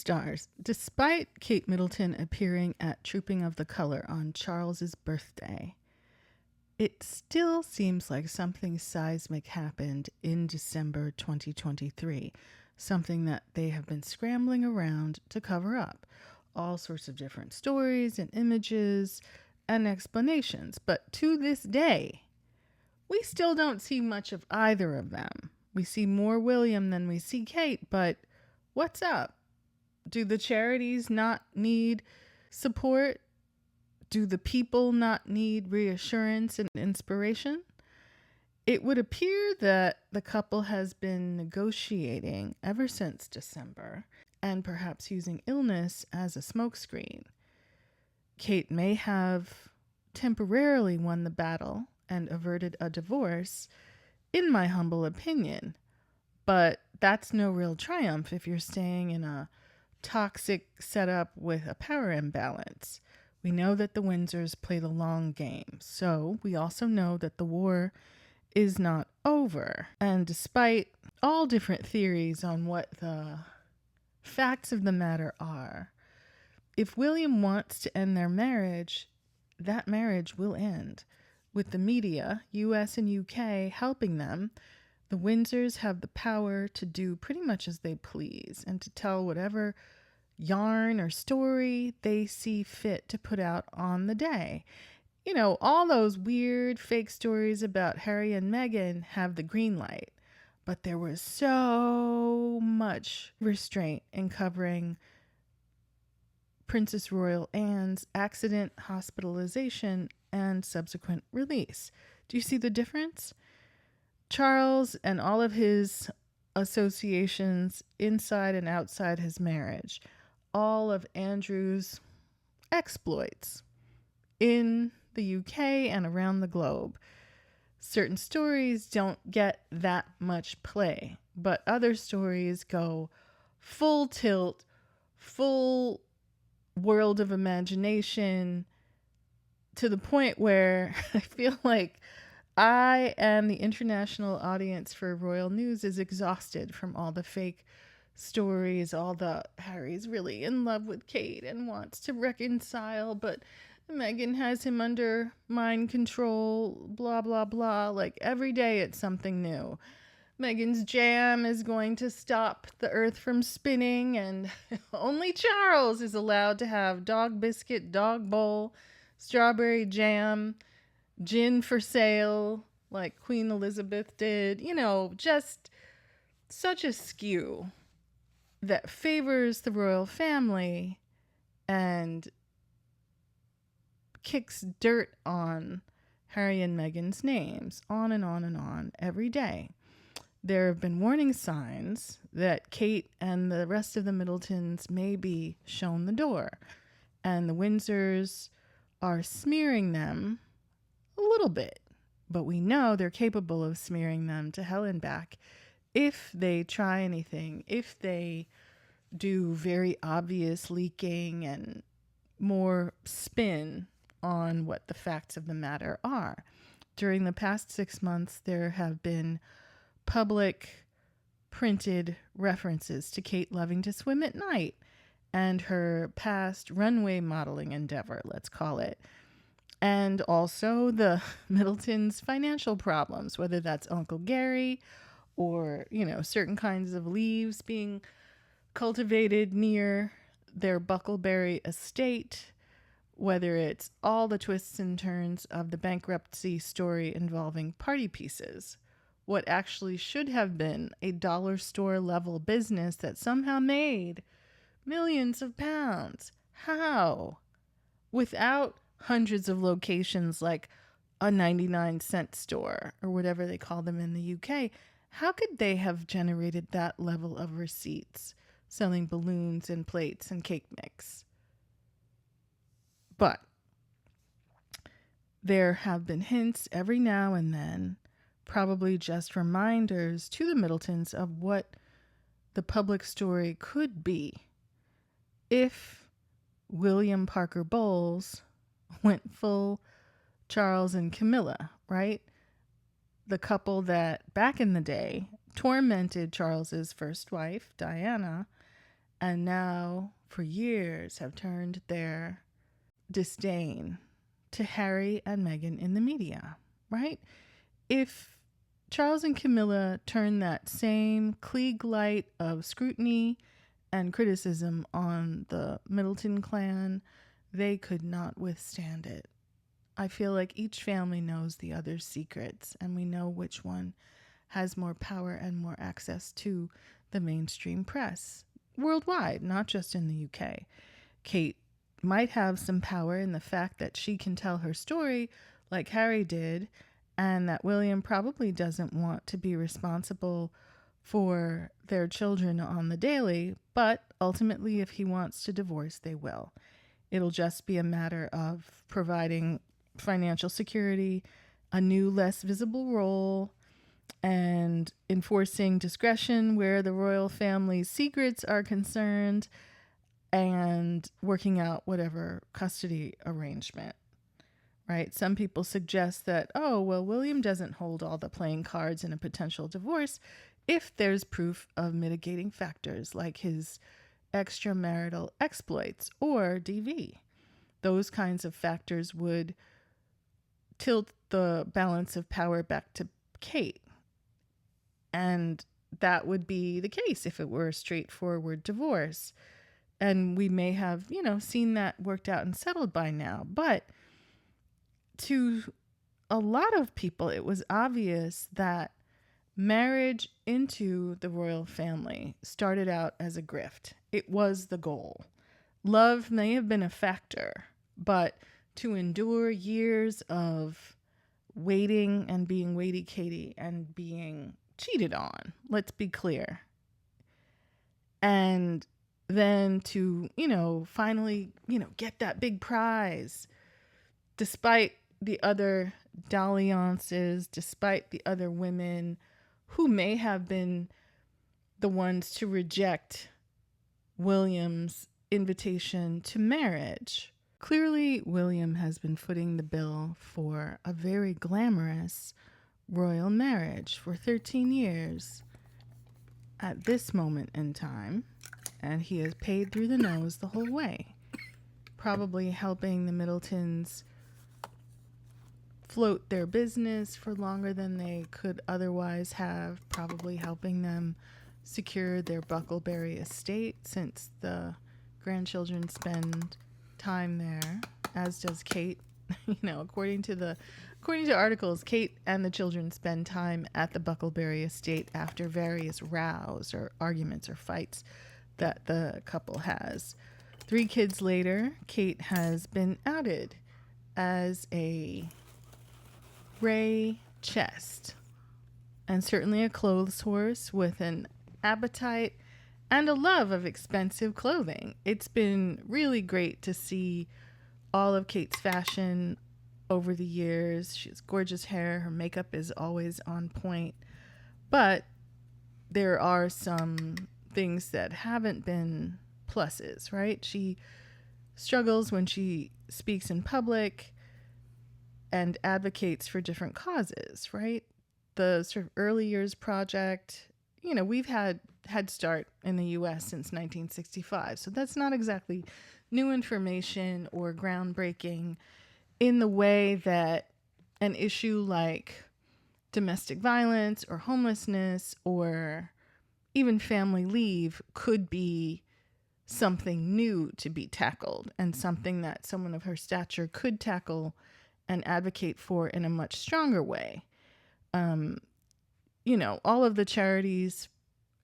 stars. Despite Kate Middleton appearing at Trooping of the Color on Charles's birthday, it still seems like something seismic happened in December 2023, something that they have been scrambling around to cover up. All sorts of different stories and images and explanations. But to this day, we still don't see much of either of them. We see more William than we see Kate, but what's up? Do the charities not need support? Do the people not need reassurance and inspiration? It would appear that the couple has been negotiating ever since December and perhaps using illness as a smokescreen. Kate may have temporarily won the battle and averted a divorce, in my humble opinion, but that's no real triumph if you're staying in a toxic setup with a power imbalance. We know that the Windsors play the long game, so we also know that the war is not over. And despite all different theories on what the facts of the matter are, if William wants to end their marriage, that marriage will end. With the media, US and UK, helping them, the Windsors have the power to do pretty much as they please and to tell whatever yarn or story they see fit to put out on the day. You know, all those weird fake stories about Harry and Meghan have the green light, but there was so much restraint in covering Princess Royal Anne's accident, hospitalization, and subsequent release. Do you see the difference? Charles and all of his associations inside and outside his marriage, all of Andrew's exploits in the UK and around the globe. Certain stories don't get that much play, but other stories go full tilt, full world of imagination, to the point where I feel like I and the international audience for royal news is exhausted from all the fake stories, all the Harry's really in love with Kate and wants to reconcile, but Meghan has him under mind control, blah, blah, blah. Like every day it's something new. Meghan's jam is going to stop the earth from spinning, and only Charles is allowed to have dog biscuit, dog bowl, strawberry jam, gin for sale, like Queen Elizabeth did. You know, just such a skew that favors the royal family and kicks dirt on Harry and Meghan's names, on and on and on, every day. There have been warning signs that Kate and the rest of the Middletons may be shown the door, and the Windsors are smearing them a little bit, but we know they're capable of smearing them to hell and back if they try anything, if they do very obvious leaking and more spin on what the facts of the matter are. During the past 6 months, there have been public printed references to Kate loving to swim at night and her past runway modeling endeavor, let's call it. And also the Middletons' financial problems, whether that's Uncle Gary or, you know, certain kinds of leaves being cultivated near their Bucklebury estate, whether it's all the twists and turns of the bankruptcy story involving party pieces, what actually should have been a dollar store level business that somehow made millions of pounds. How? Without hundreds of locations like a 99-cent store or whatever they call them in the UK, how could they have generated that level of receipts selling balloons and plates and cake mix? But there have been hints every now and then, probably just reminders to the Middletons of what the public story could be if William Parker Bowles went full Charles and Camilla, right? The couple that back in the day tormented Charles's first wife, Diana, and now for years have turned their disdain to Harry and Meghan in the media, right? If Charles and Camilla turned that same Klieg light of scrutiny and criticism on the Middleton clan, they could not withstand it. I feel like each family knows the other's secrets, and we know which one has more power and more access to the mainstream press worldwide, not just in the UK. Kate might have some power in the fact that she can tell her story like Harry did, and that William probably doesn't want to be responsible for their children on the daily, but ultimately if he wants to divorce, they will. It'll just be a matter of providing financial security, a new, less visible role, and enforcing discretion where the royal family's secrets are concerned, and working out whatever custody arrangement, right? Some people suggest that, oh, well, William doesn't hold all the playing cards in a potential divorce if there's proof of mitigating factors like his extramarital exploits or DV. Those kinds of factors would tilt the balance of power back to Kate. And that would be the case if it were a straightforward divorce. And we may have, seen that worked out and settled by now. But to a lot of people, it was obvious that marriage into the royal family started out as a grift. It was the goal. Love may have been a factor, but to endure years of waiting and being waity Katie and being cheated on, let's be clear, and then to, finally, get that big prize, despite the other dalliances, despite the other women who may have been the ones to reject William's invitation to marriage. Clearly, William has been footing the bill for a very glamorous royal marriage for 13 years at this moment in time, and he has paid through the nose the whole way, probably helping the Middletons float their business for longer than they could otherwise have, probably helping them secure their Bucklebury estate since the grandchildren spend time there, as does Kate. According to articles, Kate and the children spend time at the Bucklebury estate after various rows or arguments or fights that the couple has. 3 kids later, Kate has been outed as a gray chest, and certainly a clothes horse with an appetite and a love of expensive clothing. It's been really great to see all of Kate's fashion over the years. She has gorgeous hair. Her makeup is always on point. But there are some things that haven't been pluses, right? She struggles when she speaks in public and advocates for different causes, right? The sort of early years project, we've had Head Start in the US since 1965. So that's not exactly new information or groundbreaking in the way that an issue like domestic violence or homelessness or even family leave could be something new to be tackled, and something that someone of her stature could tackle and advocate for in a much stronger way. All of the charities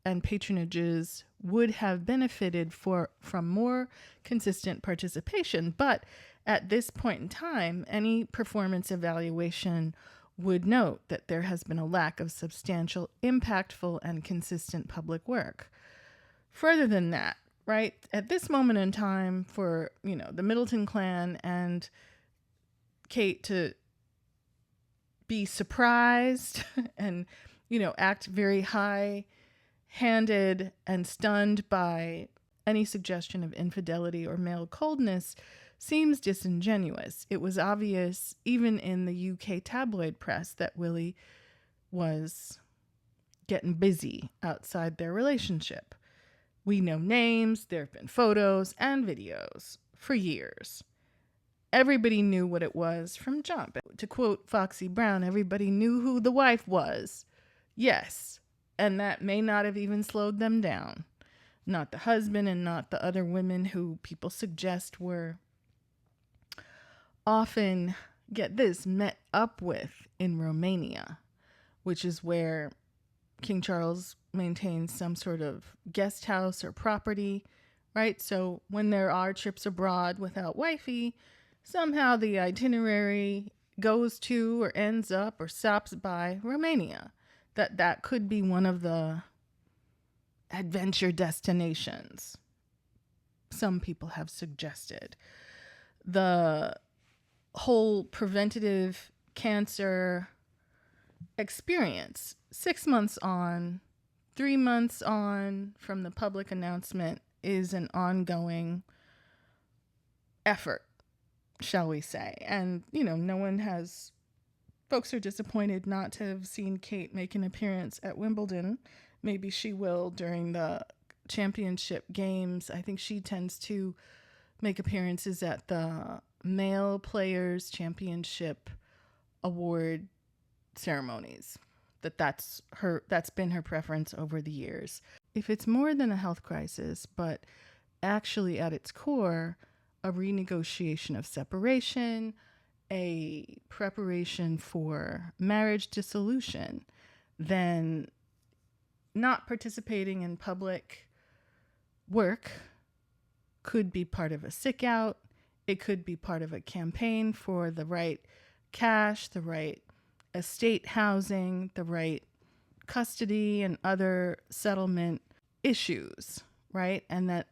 and patronages would have benefited from more consistent participation, but at this point in time, any performance evaluation would note that there has been a lack of substantial, impactful, and consistent public work. Further than that, right, at this moment in time for, the Middleton clan and Kate to be surprised and, act very high-handed and stunned by any suggestion of infidelity or male coldness seems disingenuous. It was obvious, even in the UK tabloid press, that Willie was getting busy outside their relationship. We know names, there have been photos and videos for years. Everybody knew what it was from jump. To quote Foxy Brown, everybody knew who the wife was. Yes, and that may not have even slowed them down. Not the husband and not the other women who people suggest were often, get this, met up with in Romania, which is where King Charles maintains some sort of guest house or property, right? So when there are trips abroad without wifey, somehow the itinerary goes to or ends up or stops by Romania. That could be one of the adventure destinations some people have suggested. The whole preventative cancer experience, 6 months on, 3 months on from the public announcement, is an ongoing effort, shall we say. And, no one has, folks are disappointed not to have seen Kate make an appearance at Wimbledon. Maybe she will during the championship games. I think she tends to make appearances at the male players championship award ceremonies. That's been her preference over the years. If it's more than a health crisis, but actually at its core, a renegotiation of separation, a preparation for marriage dissolution, then not participating in public work could be part of a sick out. It could be part of a campaign for the right cash, the right estate housing, the right custody and other settlement issues, right? And that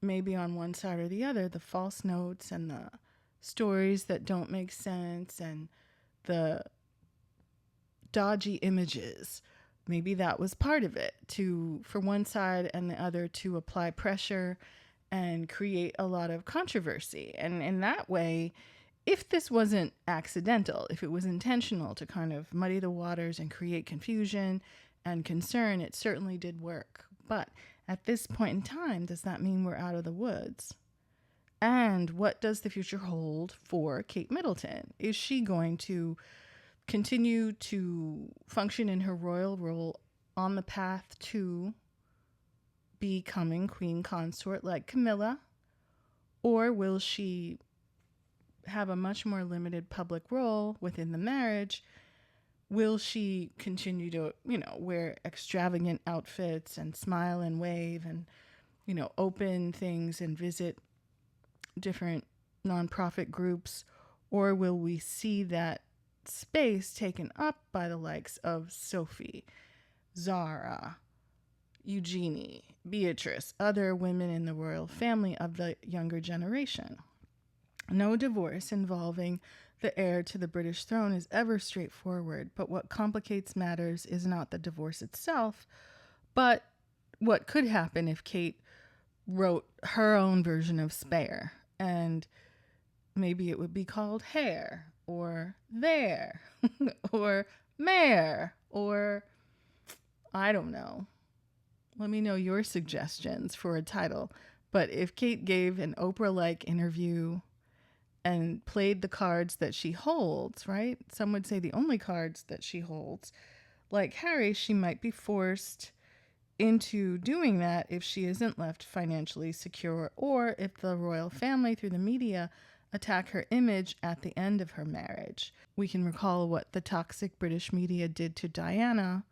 maybe on one side or the other, the false notes and the stories that don't make sense and the dodgy images, maybe that was part of it, for one side and the other to apply pressure and create a lot of controversy. And in that way, if this wasn't accidental, if it was intentional to kind of muddy the waters and create confusion and concern, it certainly did work. But at this point in time, does that mean we're out of the woods? And what does the future hold for Kate Middleton? Is she going to continue to function in her royal role on the path to becoming queen consort like Camilla? Or will she have a much more limited public role within the marriage? Will she continue to, wear extravagant outfits and smile and wave and, open things and visit different nonprofit groups? Or will we see that space taken up by the likes of Sophie, Zara, Eugenie, Beatrice, other women in the royal family of the younger generation? No divorce involving the heir to the British throne is ever straightforward, but what complicates matters is not the divorce itself, but what could happen if Kate wrote her own version of Spare, and maybe it would be called Hair, or There, or Mare, or I don't know. Let me know your suggestions for a title. But if Kate gave an Oprah-like interview and played the cards that she holds, right? Some would say the only cards that she holds. Like Harry, she might be forced into doing that if she isn't left financially secure, or if the royal family through the media attack her image at the end of her marriage. We can recall what the toxic British media did to Diana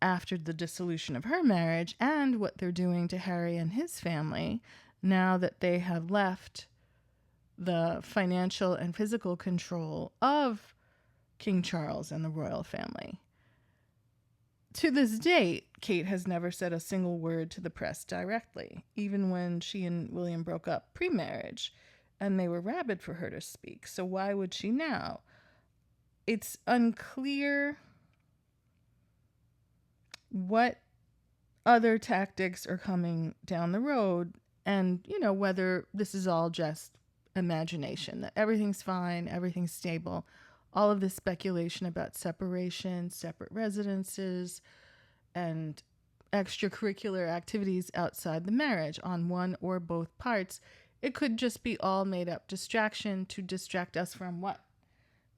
after the dissolution of her marriage, and what they're doing to Harry and his family now that they have left the financial and physical control of King Charles and the royal family. To this date, Kate has never said a single word to the press directly, even when she and William broke up pre-marriage, and they were rabid for her to speak. So why would she now? It's unclear what other tactics are coming down the road, and, whether this is all just imagination, that everything's fine, everything's stable. All of this speculation about separation, separate residences, and extracurricular activities outside the marriage on one or both parts. It could just be all made up distraction to distract us from what?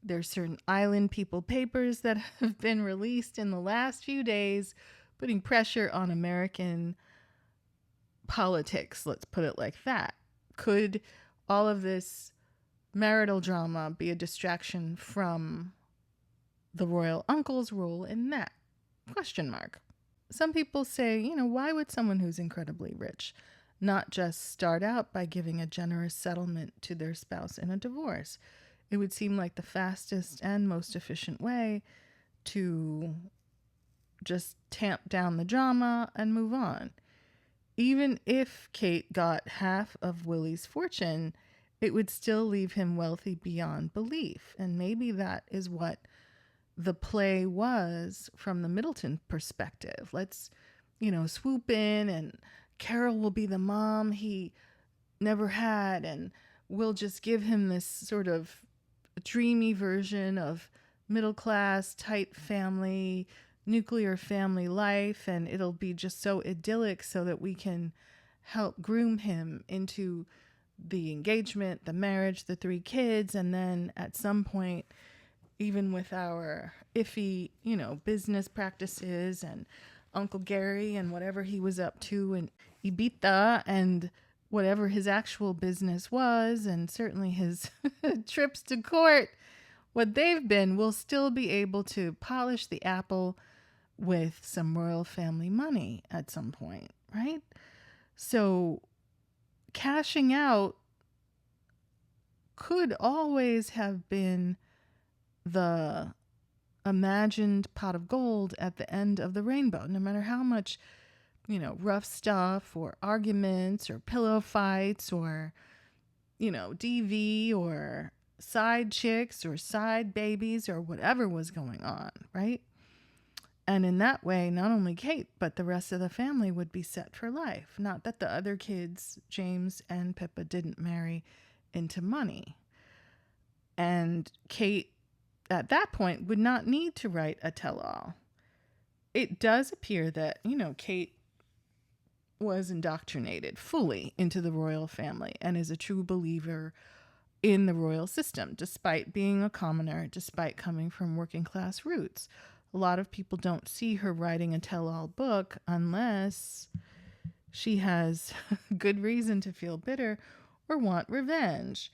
There's certain island people papers that have been released in the last few days, putting pressure on American politics, let's put it like that. Could all of this marital drama be a distraction from the royal uncle's role in that? Question mark. Some people say, why would someone who's incredibly rich not just start out by giving a generous settlement to their spouse in a divorce? It would seem like the fastest and most efficient way to just tamp down the drama and move on. Even if Kate got half of Willie's fortune, it would still leave him wealthy beyond belief. And maybe that is what the play was from the Middleton perspective. Let's, swoop in, and Carol will be the mom he never had, and we'll just give him this sort of dreamy version of middle class, tight family, nuclear family life, and it'll be just so idyllic so that we can help groom him into the engagement, the marriage, the 3 kids, and then at some point, even with our iffy, business practices and Uncle Gary and whatever he was up to in Ibiza and whatever his actual business was, and certainly his trips to court, what they've been, we'll still be able to polish the apple with some royal family money at some point, right? So cashing out could always have been the imagined pot of gold at the end of the rainbow, no matter how much, rough stuff or arguments or pillow fights or, DV or side chicks or side babies or whatever was going on, right? And in that way, not only Kate, but the rest of the family would be set for life. Not that the other kids, James and Pippa, didn't marry into money. And Kate, at that point, would not need to write a tell-all. It does appear that, Kate was indoctrinated fully into the royal family and is a true believer in the royal system, despite being a commoner, despite coming from working class roots. A lot of people don't see her writing a tell-all book unless she has good reason to feel bitter or want revenge.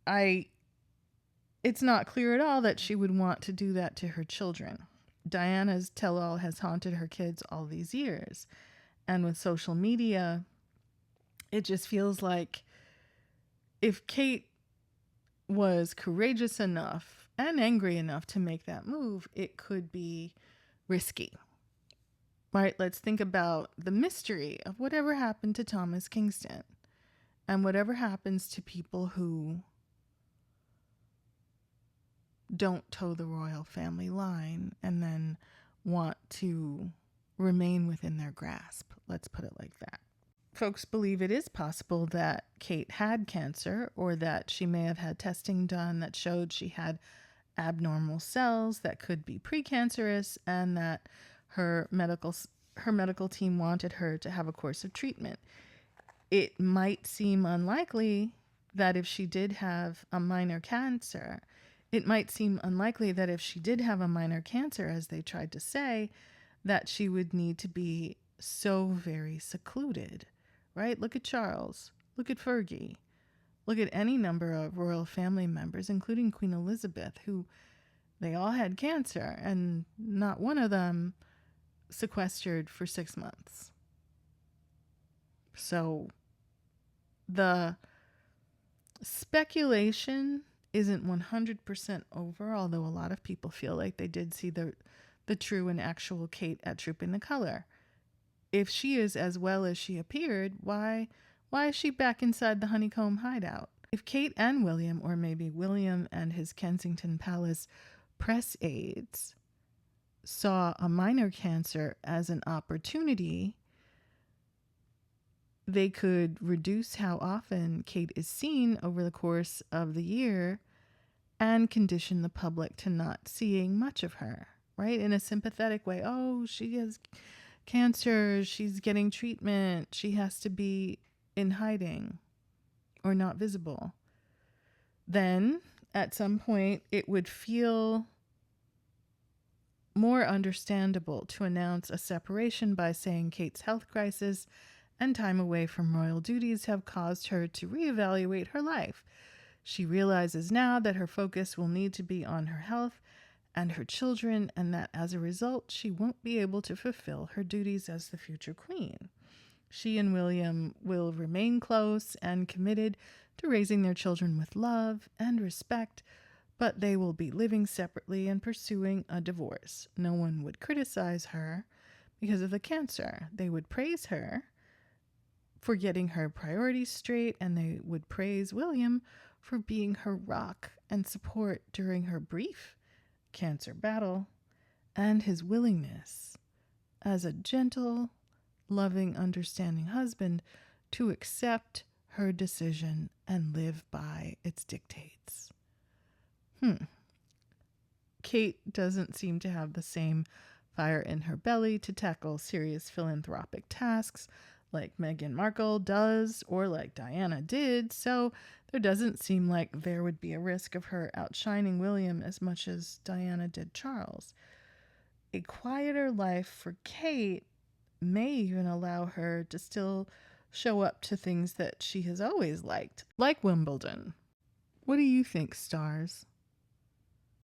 It's not clear at all that she would want to do that to her children. Diana's tell-all has haunted her kids all these years. And with social media, it just feels like if Kate was courageous enough and angry enough to make that move, it could be risky. Right? Let's think about the mystery of whatever happened to Thomas Kingston and whatever happens to people who don't toe the royal family line and then want to remain within their grasp. Let's put it like that. Folks believe it is possible that Kate had cancer, or that she may have had testing done that showed she had abnormal cells that could be precancerous, and that her medical team wanted her to have a course of treatment. It might seem unlikely that if she did have a minor cancer, as they tried to say, that she would need to be so very secluded, right? Look at Charles. Look at Fergie. Look at any number of royal family members, including Queen Elizabeth, who they all had cancer, and not one of them sequestered for 6 months. So the speculation isn't 100% over, although a lot of people feel like they did see the true and actual Kate at Trooping the Color. If she is as well as she appeared, why is she back inside the honeycomb hideout? If Kate and William, or maybe William and his Kensington Palace press aides, saw a minor cancer as an opportunity, they could reduce how often Kate is seen over the course of the year and condition the public to not seeing much of her, right? In a sympathetic way. Oh, she has Cancer, she's getting treatment. She has to be in hiding or not visible. Then, at some point, it would feel more understandable to announce a separation by saying Kate's health crisis and time away from royal duties have caused her to reevaluate her life. She realizes now that her focus will need to be on her health and her children, and that as a result, she won't be able to fulfill her duties as the future queen. She and William will remain close and committed to raising their children with love and respect, but they will be living separately and pursuing a divorce. No one would criticize her because of the cancer. They would praise her for getting her priorities straight, and they would praise William for being her rock and support during her brief cancer battle, and his willingness as a gentle, loving, understanding husband to accept her decision and live by its dictates. Kate doesn't seem to have the same fire in her belly to tackle serious philanthropic tasks like Meghan Markle does or like Diana did, so there doesn't seem like there would be a risk of her outshining William as much as Diana did Charles. A quieter life for Kate may even allow her to still show up to things that she has always liked, like Wimbledon. What do you think, stars?